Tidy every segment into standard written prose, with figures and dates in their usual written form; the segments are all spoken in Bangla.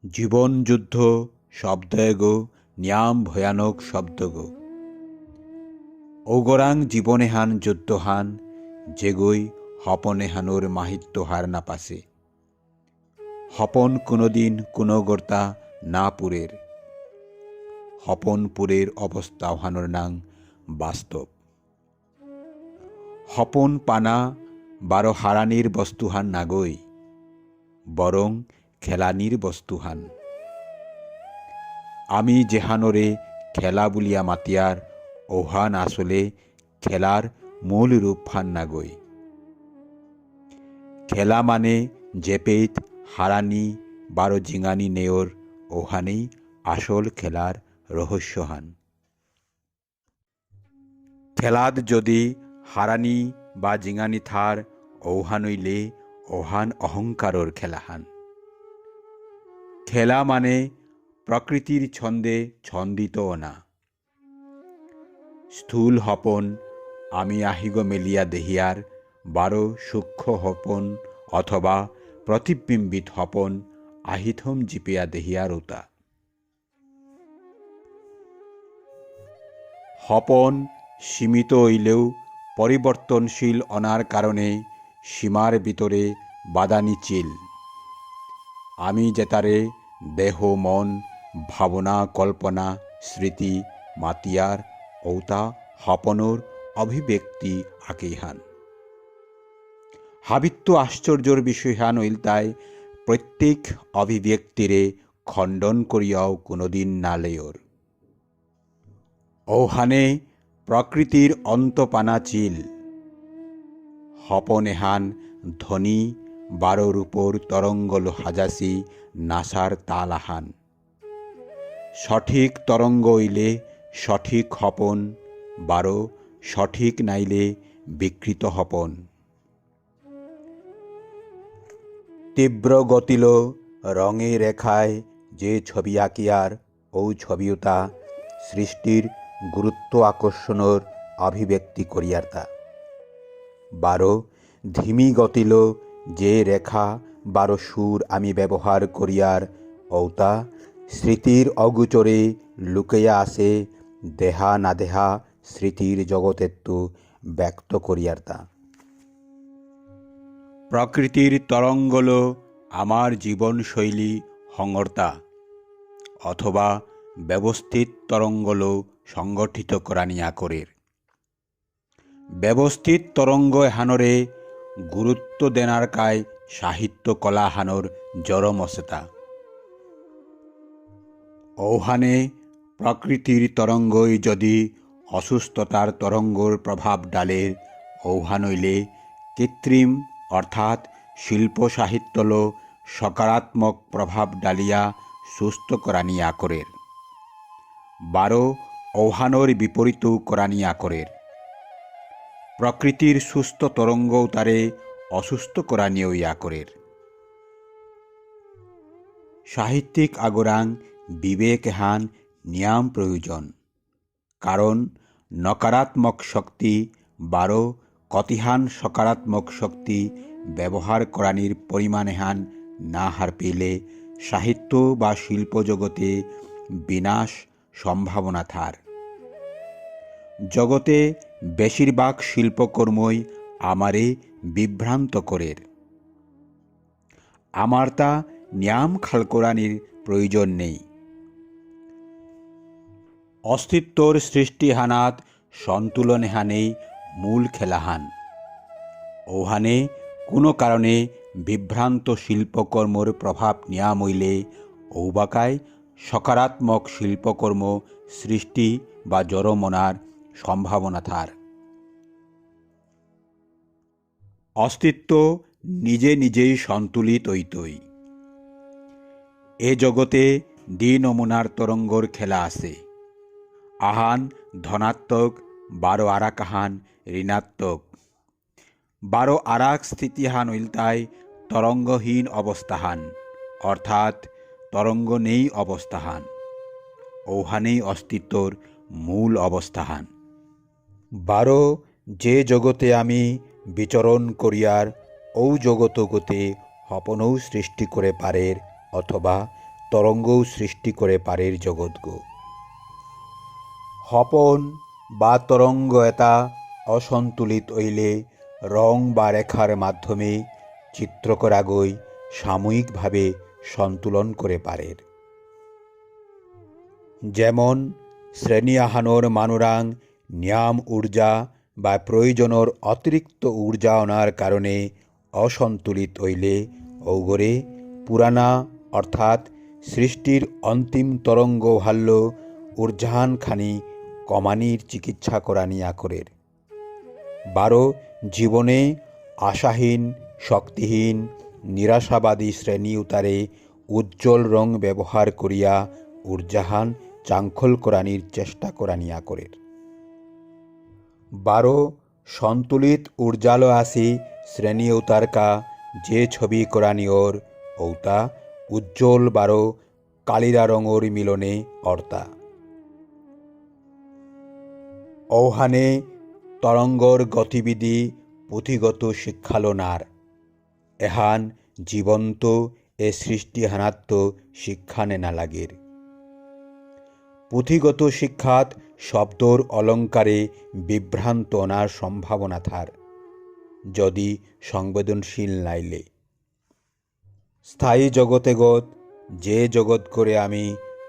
জীবন যুদ্ধ শব্দগো ন্যাম ভয়ানক শব্দগো ঔগরাং জীবনেহান যুদ্ধহান যেগৈ হপনেহানোর মাহিত্য হার না পাশে হপন কোনোদিন কোনো গর্তা না পুরের হপনপুরের অবস্থা হানোর নাং বাস্তব হপন পানা বারো হারানির বস্তুহান নাগৈ বরং খেলানির বস্তুহান আমি যেহানরে খেলা বলিয়া মাতিয়ার ওহান আসলে খেলার মূল রূপ ফান নাগৈ খেলা মানে জেপেত হারানি বারো জিঙানি নেওর ওহানেই আসল খেলার রহস্যহান খেলাদ যদি হারানি বা জিঙানি থার ওহানইলে ওহান অহংকারর খেলাহান খেলা মানে প্রকৃতির ছন্দে ছন্দিত না স্থূল হপন আমি আহিগ মেলিয়া দেহিয়ার বারো সূক্ষ্ম হপন অথবা প্রতিবিম্বিত হপন আহিথম জিপিয়া দেহিয়ার ওতা হপন সীমিত হইলেও পরিবর্তনশীল অনার কারণে সীমার ভিতরে বাদানি চিল আমি যেতারে দেহ মন ভাবনা কল্পনা স্মৃতি মাতিয়ার ঔতা হপনর অভিব্যক্তি আকেইহান হাবিত্য আশ্চর্যর বিষয়হান হইলতায় প্রত্যেক অভিব্যক্তিরে খণ্ডন করিয়াও কোনোদিন না লেয়র ওহানে প্রকৃতির অন্তপানা চিল হপনেহান ধ্বনি বারোর উপর তরঙ্গল হাজাসি নাসার তালাহান সঠিক তরঙ্গ হইলে সঠিক হপন বারো সঠিক নাইলে বিকৃত হপন তীব্র গতিল রঙে রেখায় যে ছবি আঁকিয়ার ও ছবিওতা সৃষ্টির গুরুত্ব আকর্ষণর অভিব্যক্তি করিয়ার্তা বারো ধিমি গতিল যে রেখা বারো সুর আমি ব্যবহার করিয়ার ঔতা স্মৃতির অগোচরে লুকাইয়া আসে দেহা না দেহা স্মৃতির জগতেত্তু ব্যক্ত করিয়ার্তা প্রকৃতির তরঙ্গল আমার জীবনশৈলী হঙর্তা অথবা ব্যবস্থিত তরঙ্গল সংগঠিত করানিয়া করের ব্যবস্থিত তরঙ্গ হানরে গুরুত্ব দেনার কায় সাহিত্য কলা হানর জরমসেতা ওহানে প্রকৃতির তরঙ্গই যদি অসুস্থতার তরঙ্গর প্রভাব ডালের ওহানইলে কৃত্রিম অর্থাৎ শিল্প সাহিত্যল সকারাত্মক প্রভাব ডালিয়া সুস্থ করানিয়া করের বারো ওহানোর বিপরীত করানিয়া করের প্রকৃতির সুস্থ তরঙ্গ তারে অসুস্থ করানিও ইয়া করের সাহিত্যিক আগরাং বিবেক হান নিয়াম প্রয়োজন কারণ নকারাত্মক শক্তি বারো কতিহান সকারাত্মক শক্তি ব্যবহার করানির পরিমাণে হান না হার পেলে সাহিত্য বা শিল্প জগতে বিনাশ সম্ভাবনা থার জগতে বেশিরভাগ শিল্পকর্মই আমারে বিভ্রান্ত করের আমার তা নিয়াম খালকরানির প্রয়োজন নেই অস্তিত্বর সৃষ্টি হানাত সন্তুলন হানেই মূল খেলাহান ওহানে কোনো কারণে বিভ্রান্ত শিল্পকর্মর প্রভাব নিয়াম হইলে ঔবাকায় সকারাত্মক শিল্পকর্ম সৃষ্টি বা জড়মনার সম্ভাবনা থার অস্তিত্ব নিজে নিজেই সন্তুলিত হইতই এ জগতে দ্বিনমুনার তরঙ্গর খেলা আছে আহান ধনাত্মক বারো আরাক হান ঋণাত্মক বারো আরাক স্থিতিহান হইলতায় তরঙ্গহীন অবস্থাহান অর্থাৎ তরঙ্গ নেই অবস্থাহান ওহানেই অস্তিত্বর মূল অবস্থাহান বারো যে জগতে আমি বিচরণ করিয়ার ও জগত গতে হপনৌ সৃষ্টি করে পারের অথবা তরঙ্গও সৃষ্টি করে পারের জগৎগো। হপন বা তরঙ্গ এটা অসন্তুলিত হইলে রং বা রেখার মাধ্যমে চিত্রকরাগই সাময়িকভাবে সন্তুলন করে পারের। যেমন শ্রেণী আহানোর মানুরাং নিয়াম ঊর্জা বা প্রয়োজনের অতিরিক্ত ঊর্জা অনার কারণে অসন্তুলিত হইলে ঔগরে পুরানা অর্থাৎ সৃষ্টির অন্তিম তরঙ্গ ভাল্য ঊর্জাহান খানি কমানির চিকিৎসা করানি আকরের। 12 জীবনে আশাহীন শক্তিহীন নিরাশাবাদী শ্রেণী উতারে উজ্জ্বল রং ব্যবহার করিয়া ঊর্জাহান চাঙ্খল করানির চেষ্টা করানি আকরের। 12 সন্তুলিত ঊর্জালো আসি শ্রেণী উতারকা যে ছবি করানি ওর ঔতা উজ্জ্বল 12 কালিরা রঙর মিলনে অর্তা। ঔহানে তরঙ্গর গতিবিধি পুঁথিগত শিক্ষালো নার এহান জীবন্ত এ সৃষ্টি হানাত্ম শিক্ষা নেনা লাগের। পুঁথিগত শিক্ষাত শব্দর অলঙ্কারে বিভ্রান্ত অনার সম্ভাবনা থার যদি সংবেদনশীল নাইলে। স্থায়ী জগতেগত যে জগৎ করে আমি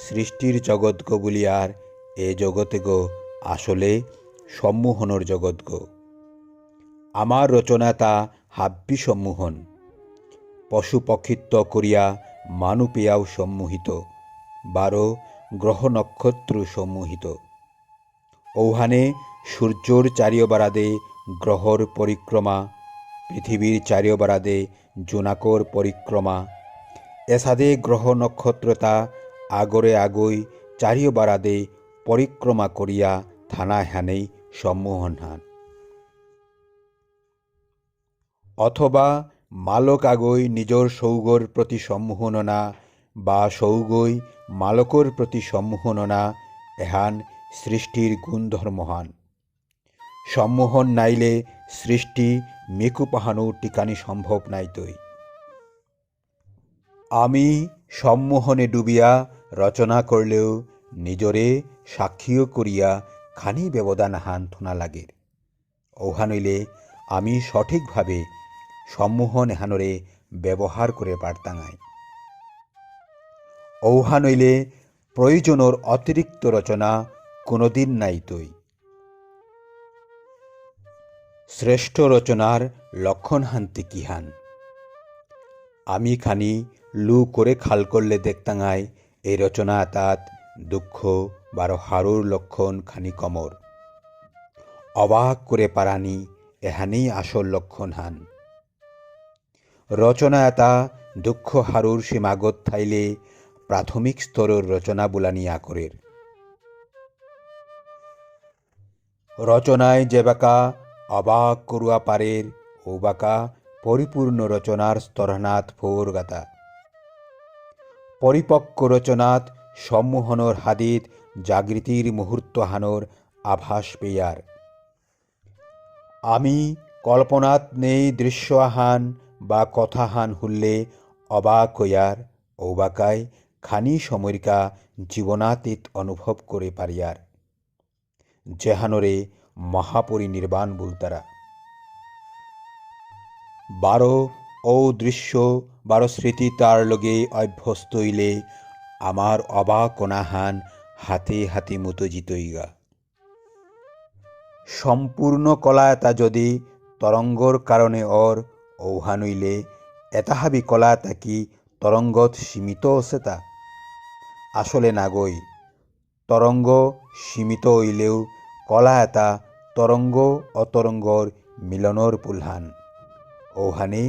সৃষ্টির জগৎগো বলিয়ার এ জগতেগো আসলে সম্মোহনর জগৎগো। আমার রচনা তা হাব্বি সম্মোহন পশু পক্ষিত্ব করিয়া মানু পেয়াও সম্মোহিত 12 গ্রহ নক্ষত্র সম্মোহিত। ঔহানে সূর্যর চারিয়বারাদে গ্রহর পরিক্রমা পৃথিবীর চারিয়বারাদে জোনাকর পরিক্রমা এসাদে গ্রহ নক্ষত্রতা আগরে আগই চারিয়বারাদে পরিক্রমা করিয়া থানা হ্যানেই সম্মোহন হান। অথবা মালক আগই নিজর সৌগর প্রতি সম্মোহননা বা সৌগই মালকর প্রতি সম্মোহননা এহান সৃষ্টির গুণধর্মহান। সম্মোহন নাইলে সৃষ্টি মেকু পাহানো টিকানি সম্ভব নাইতই। আমি সম্মোহনে ডুবিয়া রচনা করলেও নিজরে সাক্ষীও করিয়া খানি ব্যবধান হান থোনা লাগের। ওহা নইলে আমি সঠিকভাবে সম্মোহন এহানরে ব্যবহার করে পারতাঙাই। ঔহা নইলে প্রয়োজনের অতিরিক্ত রচনা কোনোদিন নাইতই। শ্রেষ্ঠ রচনার লক্ষণ হানতে কি হান আমি খানি লু করে খাল করলে দেখতাঙাই এই রচনা তাত দুঃখ 12 হারুর লক্ষণ খানি কমর অবাক করে পারানি এহানেই আসল লক্ষণ হান। রচনা এটা দুঃখ হারুর সীমাগত থাইলে প্রাথমিক স্তরের রচনা বুলানি আকরের। রচনায় যে বাকা অবাক করুয়া পারের ও বাকা পরিপূর্ণ রচনার স্তরনাথ ফোর গাতা। পরিপক্ক রচনাত সম্মোহনর হাদিত জাগৃতির মুহূর্ত হানোর আভাস পেয়ার। আমি কল্পনাত নেই দৃশ্য আহান বা কথা হান হুললে অবাক হইয়ার ও বাকায় খানি সময়কা জীবনাতীত অনুভব করে পারিয়ার যেহানরে মহাপরিনির্বাণ বলতারা। 12 ও দৃশ্য 12 স্মৃতি তার লগে অভ্যস্ত হইলে আমার অবাক অনাহান হাতে হাতে মতো জিতইগা। সম্পূর্ণ কলা এটা যদি তরঙ্গর কারণে ওর ঔহা নইলে এটা হাবি কলা এটা কি তরঙ্গত সীমিত আছে তা আসলে নাগই। তরঙ্গ সীমিত হইলেও কলা এটা তরঙ্গ অতরঙ্গর মিলনর পুলহান ওহানে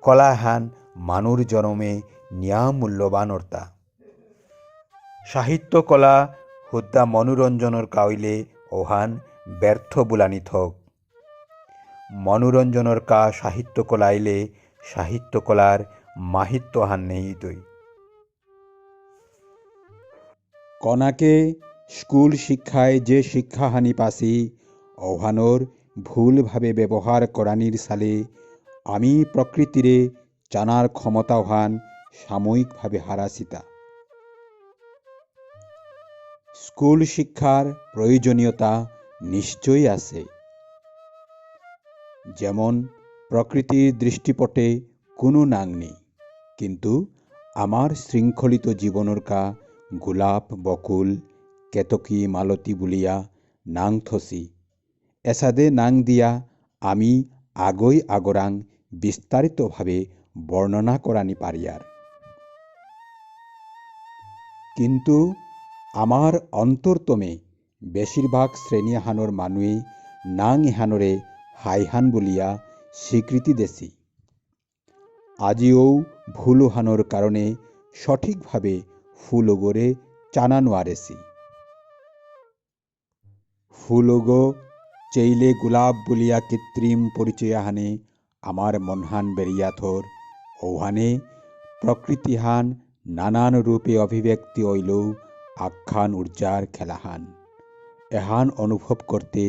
কলা হান মানুর জনমে নিয়া মূল্যবান অর্তা। সাহিত্য কলা হুদ্দা মনোরঞ্জনের কাউইলে ওহান ব্যর্থ বুলানি থক। মনোরঞ্জনের কা সাহিত্য কলা আইলে সাহিত্য কলার মাহিত্য হান নেই তৈ। কনাকে স্কুল শিক্ষায় যে শিক্ষাহানি পাসি ওহানোর ভুলভাবে ব্যবহার করানির সালে আমি প্রকৃতিরে জানার ক্ষমতা হান সাময়িকভাবে হারাসিতা। স্কুল শিক্ষার প্রয়োজনীয়তা নিশ্চয়ই আছে। যেমন প্রকৃতির দৃষ্টিপটে কোনো নাং নেই, কিন্তু আমার শৃঙ্খলিত জীবনরকা গোলাপ বকুল কেতকী মালতী বুলিয়া নাং থসি এসাদে নাং দিয়া আমি আগৈ আগরাং বিস্তারিতভাবে বর্ণনা করানি পারিয়ার। কিন্তু আমার অন্তর্তমে বেশিরভাগ শ্রেণী হানোর মানুয়ে নাং ইহানরে হাইহান বলিয়া স্বীকৃতি দেছি। আজিও ভুল হানোর কারণে সঠিকভাবে ফুলগরে চানানো আরেছি। ফুলগো চেইলে গোলাপ বলিয়া কৃত্রিম পরিচয় হানে আমার মনহান বেরিয়াথর ওহানে প্রকৃতিহান নানান রূপে অভিব্যক্তি হইলেও আখ্যান ঊর্জার খেলাহান এহান অনুভব করতে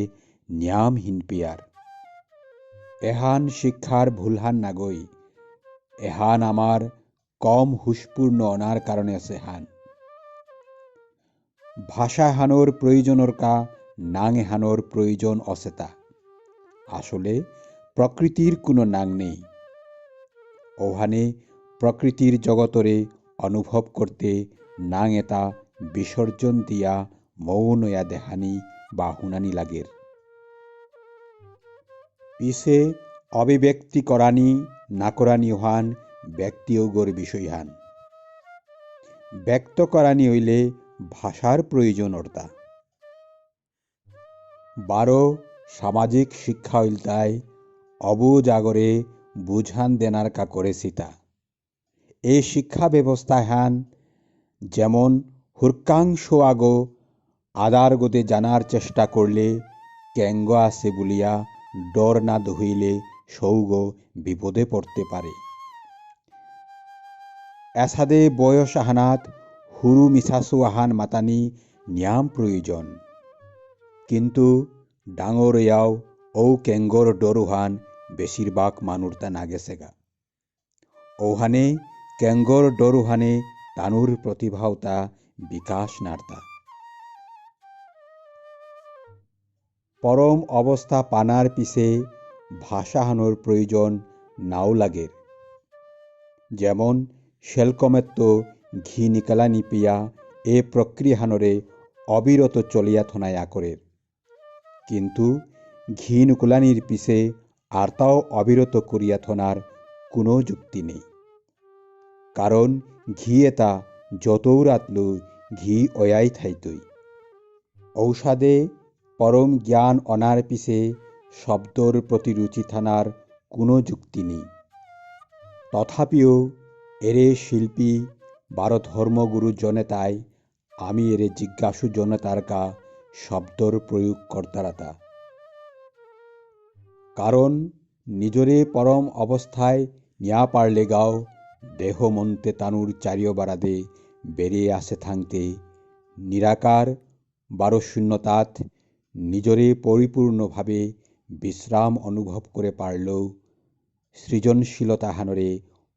নিয়ামহীন পিয়ার। এহান শিক্ষার ভুলহান নাগই, এহান আমার কম হুশপূর্ণ অনার কারণে আছে হান। ভাষা হানোর প্রয়োজনরকা নাং হানোর প্রয়োজন অসেতা। আসলে প্রকৃতির কোনো নাং নেই। ওহানে প্রকৃতির জগতরে অনুভব করতে নাং এটা বিসর্জন দিয়া মৌনয়া দেহানি বা হুনানি লাগের। পিছে অভিব্যক্তি করানি না করানি হান ব্যক্তিয়োগর বিষয় হান। ব্যক্ত করানি হইলে ভাষার প্রয়োজন অর্তা। বারো সামাজিক শিক্ষা হইলতায় অবুজ আগরে বুঝান দেনার কা করেছি তা। এই শিক্ষা ব্যবস্থা হান যেমন হুরকাংশ আগো আদার গতে জানার চেষ্টা করলে ক্যাঙ্গ আছে বলিয়া ডর না দহিলে সৌগ বিপদে পড়তে পারে। এসাদে বয়স আহানাত হুরু মিছাসু আহান মাতানি নিয়াম প্রয়োজন। কিন্তু ডাঙর ইয়াও ও ক্যাঙ্গর ডরুহান বেশিরভাগ মানুরতা না গেছেগা। ওহানে ক্যাঙ্গর ডরুহানে তানুর প্রতিভাওতা বিকাশ নার্তা। পরম অবস্থা পানার পিছে ভাষা হানোর প্রয়োজন নাও লাগের। যেমন শেলকমেত্ত ঘি নিকালা নিপিয়া এ প্রক্রিয়া হানরে অবিরত চলিয়া থনায় আকরের। কিন্তু ঘি নুকুলানির পিছে আর তাও অবিরত করিয়া থনার কোনো যুক্তি নেই। কারণ ঘি এটা যতৌ রাতলু ঘি অয়াই থাইতই। ঔষধে পরম জ্ঞান অনার পিছে শব্দর প্রতি রুচি থানার কোনো যুক্তি নেই। তথাপিও এরে শিল্পী বারো ধর্মগুরু জনেতায় আমি এরে জিজ্ঞাসু জনতার কা শব্দর প্রয়োগ কর্তারাতা। কারণ নিজরে পরম অবস্থায় নিয়া পারলে গাও দেহ মন্তে তানুর চারিয় বারাদে বেরিয়ে আসে থাকতে নিরাকার বারো শূন্যতাত নিজরে পরিপূর্ণভাবে বিশ্রাম অনুভব করে পারলেও সৃজনশীলতা হানরে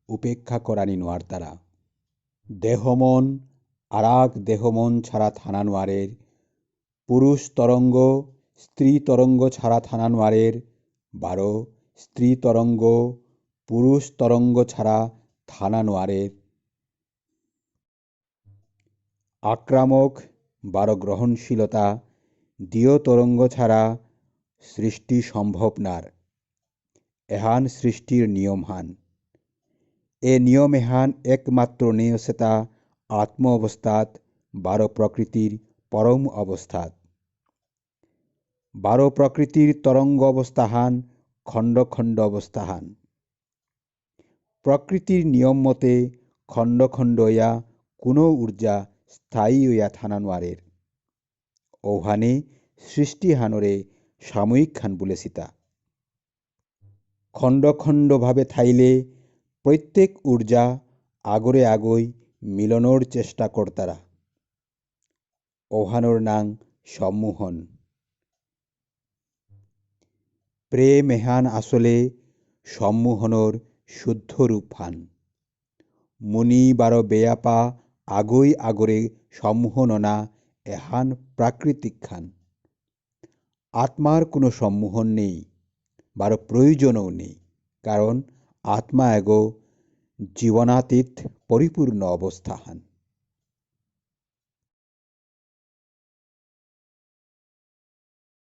উপেক্ষা করানি নোয়ার তারা। দেহমন আরাক দেহমন ছাড়া থানা নোয়ারের, পুরুষ তরঙ্গ স্ত্রী তরঙ্গ ছাড়া থানা নোয়ারের, বারো স্ত্রী তরঙ্গ পুরুষ তরঙ্গ ছাড়া থানা নোয়ারের। আক্রামক বারো গ্রহণশীলতা দিয় তরঙ্গ ছাড়া সৃষ্টি সম্ভব নার। এহান সৃষ্টির নিয়ম হান। এ নিয়ম এহান একমাত্র নেয়সেতা আত্ম অবস্থাত বারো প্রকৃতির পরম অবস্থাত। বারো প্রকৃতির তরঙ্গ অবস্থাহান খণ্ড খণ্ড অবস্থাহান। প্রকৃতির নিয়ম মতে খণ্ড খণ্ড ইয়া কোনো ঊর্জা স্থায়ী হইয়া থানা নোয়ারের। ওহানে সৃষ্টি হানরে সাময়িক খান বলেছিতা। খণ্ড খণ্ড ভাবে থাইলে প্রত্যেক ঊর্জা আগরে আগই মিলনোর চেষ্টা কর্তারা। ওহানোর নাং সম্মোহন। প্রেম এহান আসলে সম্মোহনর শুদ্ধ রূপ হান। মুনি বারো বেয়াপা আগই আগরে সম্মোহননা এহান প্ৰাকৃতিক খান। আত্মাৰ কোনো সম্মোহন নেই, বারো প্রয়োজনও নেই, কারণ আত্মা এগো জীবনাতীত পরিপূর্ণ অবস্থাহান।